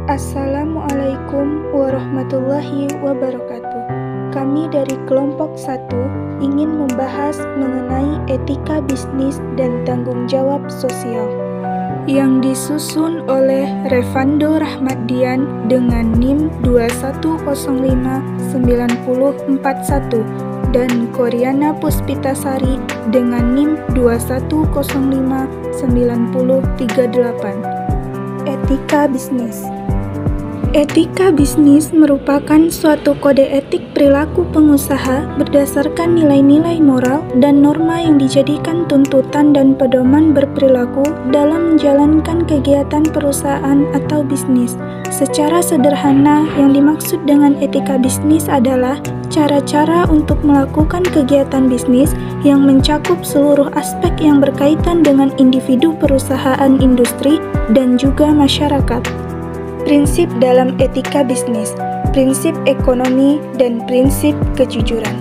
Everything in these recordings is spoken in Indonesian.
Assalamualaikum warahmatullahi wabarakatuh. Kami dari kelompok 1 ingin membahas mengenai etika bisnis dan tanggung jawab sosial yang disusun oleh Revando Rahmadian dengan NIM 21059041 dan Koryana Puspitasari dengan NIM 21059038. Etika bisnis. Etika bisnis merupakan suatu kode etik perilaku pengusaha berdasarkan nilai-nilai moral dan norma yang dijadikan tuntutan dan pedoman berperilaku dalam menjalankan kegiatan perusahaan atau bisnis. Secara sederhana, yang dimaksud dengan etika bisnis adalah cara-cara untuk melakukan kegiatan bisnis yang mencakup seluruh aspek yang berkaitan dengan individu perusahaan industri dan juga masyarakat. Prinsip dalam etika bisnis, prinsip ekonomi, dan prinsip kejujuran.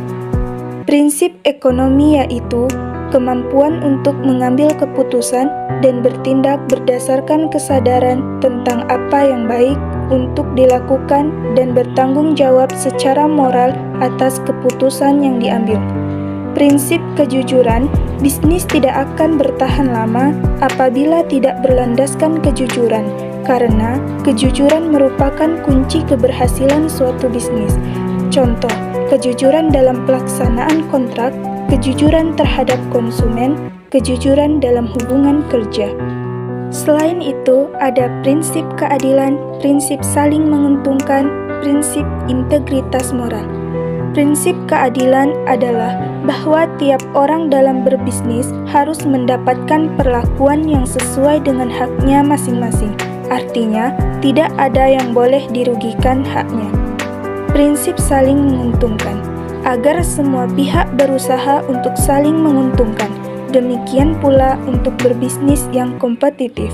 Prinsip ekonomi yaitu kemampuan untuk mengambil keputusan dan bertindak berdasarkan kesadaran tentang apa yang baik untuk dilakukan dan bertanggung jawab secara moral atas keputusan yang diambil. Prinsip kejujuran, bisnis tidak akan bertahan lama apabila tidak berlandaskan kejujuran, karena kejujuran merupakan kunci keberhasilan suatu bisnis. Contoh, kejujuran dalam pelaksanaan kontrak, kejujuran terhadap konsumen, kejujuran dalam hubungan kerja. Selain itu, ada prinsip keadilan, prinsip saling menguntungkan, prinsip integritas moral. Prinsip keadilan adalah bahwa tiap orang dalam berbisnis harus mendapatkan perlakuan yang sesuai dengan haknya masing-masing. Artinya, tidak ada yang boleh dirugikan haknya. Prinsip saling menguntungkan, agar semua pihak berusaha untuk saling menguntungkan. Demikian pula untuk berbisnis yang kompetitif.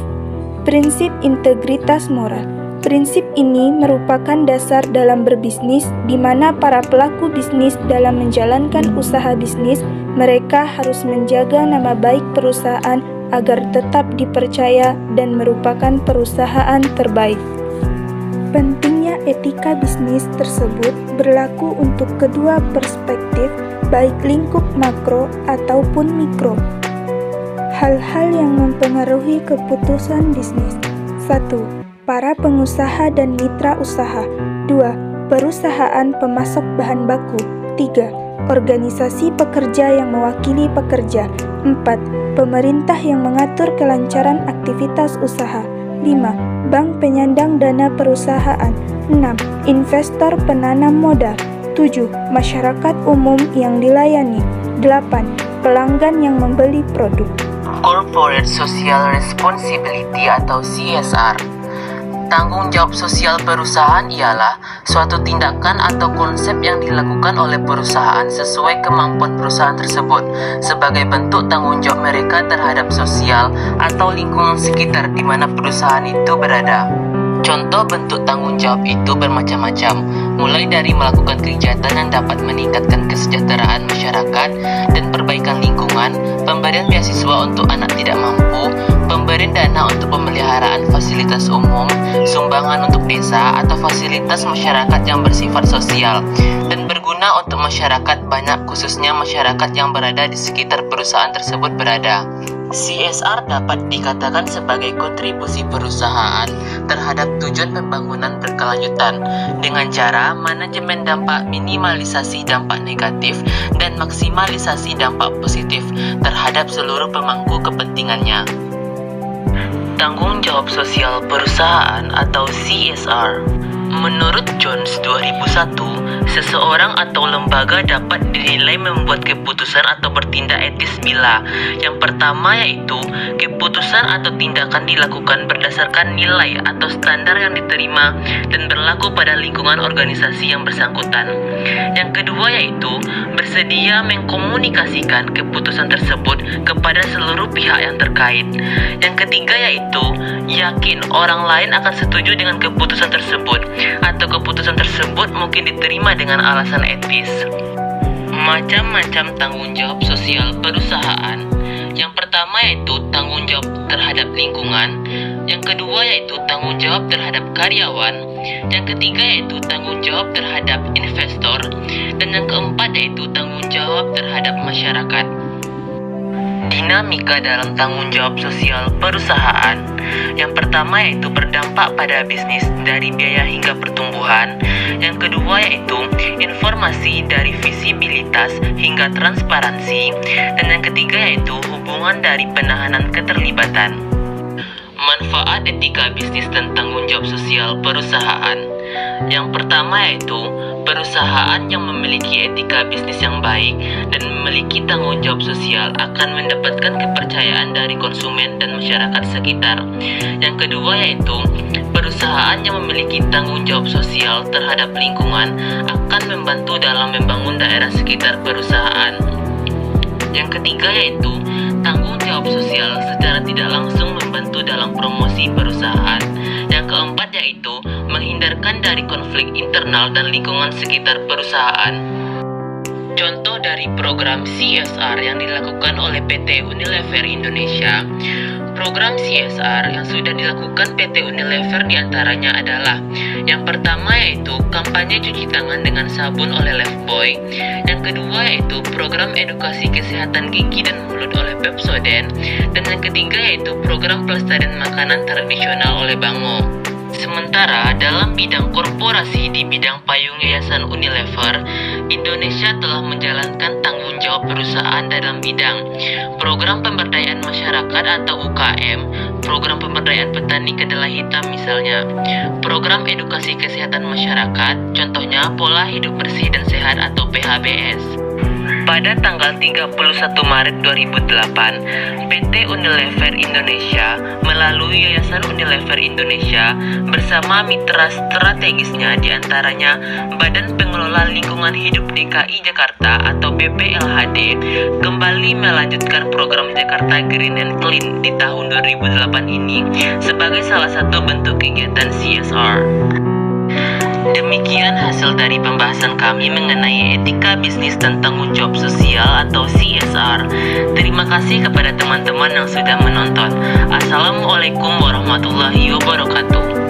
Prinsip integritas moral. Prinsip ini merupakan dasar dalam berbisnis, di mana para pelaku bisnis dalam menjalankan usaha bisnis, mereka harus menjaga nama baik perusahaan agar tetap dipercaya dan merupakan perusahaan terbaik. Pentingnya etika bisnis tersebut berlaku untuk kedua perspektif, baik lingkup makro ataupun mikro. Hal-hal yang mempengaruhi keputusan bisnis. 1. Para pengusaha dan mitra usaha. 2. Perusahaan pemasok bahan baku. 3. Organisasi pekerja yang mewakili pekerja. 4. Pemerintah yang mengatur kelancaran aktivitas usaha. 5. Bank penyandang dana perusahaan. 6. Investor penanam modal. 7. Masyarakat umum yang dilayani. 8. Pelanggan yang membeli produk. Corporate Social Responsibility atau CSR. Tanggung jawab sosial perusahaan ialah suatu tindakan atau konsep yang dilakukan oleh perusahaan sesuai kemampuan perusahaan tersebut sebagai bentuk tanggung jawab mereka terhadap sosial atau lingkungan sekitar di mana perusahaan itu berada. Contoh bentuk tanggung jawab itu bermacam-macam, mulai dari melakukan kegiatan yang dapat meningkatkan kesejahteraan masyarakat dan perbaikan lingkungan, pemberian beasiswa untuk anak tidak mampu, pemberian dana untuk pemeliharaan fasilitas umum, sumbangan untuk desa atau fasilitas masyarakat yang bersifat sosial, dan berguna untuk masyarakat banyak khususnya masyarakat yang berada di sekitar perusahaan tersebut berada. CSR dapat dikatakan sebagai kontribusi perusahaan terhadap tujuan pembangunan berkelanjutan dengan cara manajemen dampak, minimalisasi dampak negatif, dan maksimalisasi dampak positif terhadap seluruh pemangku kepentingannya. Tanggung jawab sosial perusahaan atau CSR. Menurut Jones 2001, seseorang atau lembaga dapat dinilai membuat keputusan atau bertindak etis bila yang pertama yaitu keputusan atau tindakan dilakukan berdasarkan nilai atau standar yang diterima dan berlaku pada lingkungan organisasi yang bersangkutan. Yang kedua yaitu bersedia mengkomunikasikan keputusan tersebut kepada seluruh pihak yang terkait. Yang ketiga yaitu yakin orang lain akan setuju dengan keputusan tersebut atau keputusan tersebut mungkin diterima dengan alasan etis. Macam-macam tanggung jawab sosial perusahaan. Yang pertama yaitu tanggung jawab terhadap lingkungan. Yang kedua yaitu tanggung jawab terhadap karyawan. Yang ketiga yaitu tanggung jawab terhadap investor. Dan yang keempat yaitu tanggung jawab terhadap masyarakat. Dinamika dalam tanggung jawab sosial perusahaan. Yang pertama yaitu berdampak pada bisnis dari biaya hingga pertumbuhan. Yang kedua yaitu informasi dari visibilitas hingga transparansi. Dan yang ketiga yaitu hubungan dari penahanan keterlibatan. Manfaat etika bisnis dan tanggung jawab sosial perusahaan. Yang pertama yaitu perusahaan yang memiliki etika bisnis yang baik dan memiliki tanggung jawab sosial akan mendapatkan kepercayaan dari konsumen dan masyarakat sekitar. Yang kedua yaitu perusahaan yang memiliki tanggung jawab sosial terhadap lingkungan akan membantu dalam membangun daerah sekitar perusahaan. Yang ketiga yaitu tanggung jawab sosial secara tidak langsung membantu dalam promosi perusahaan. Yang keempat yaitu menghindarkan dari konflik internal dan lingkungan sekitar perusahaan. Contoh dari program CSR yang dilakukan oleh PT Unilever Indonesia. Program CSR yang sudah dilakukan PT Unilever diantaranya adalah yang pertama yaitu kampanye cuci tangan dengan sabun oleh Lifebuoy. Yang kedua yaitu program edukasi kesehatan gigi dan mulut oleh Pepsodent. Dan yang ketiga yaitu program pelestarian makanan tradisional oleh Bango. Sementara dalam bidang korporasi di bidang payung Yayasan Unilever, Indonesia telah menjalankan tanggung jawab perusahaan dalam bidang program pemberdayaan masyarakat atau UKM, program pemberdayaan petani kedelai hitam misalnya, program edukasi kesehatan masyarakat, contohnya pola hidup bersih dan sehat atau PHBS. Pada tanggal 31 Maret 2008, PT Unilever Indonesia melalui Yayasan Unilever Indonesia bersama mitra strategisnya diantaranya Badan Pengelola Lingkungan Hidup DKI Jakarta atau BPLHD kembali melanjutkan program Jakarta Green and Clean di tahun 2008 ini sebagai salah satu bentuk kegiatan CSR. Demikian hasil dari pembahasan kami mengenai etika bisnis dan tanggung jawab sosial atau CSR. Terima kasih kepada teman-teman yang sudah menonton. Assalamualaikum warahmatullahi wabarakatuh.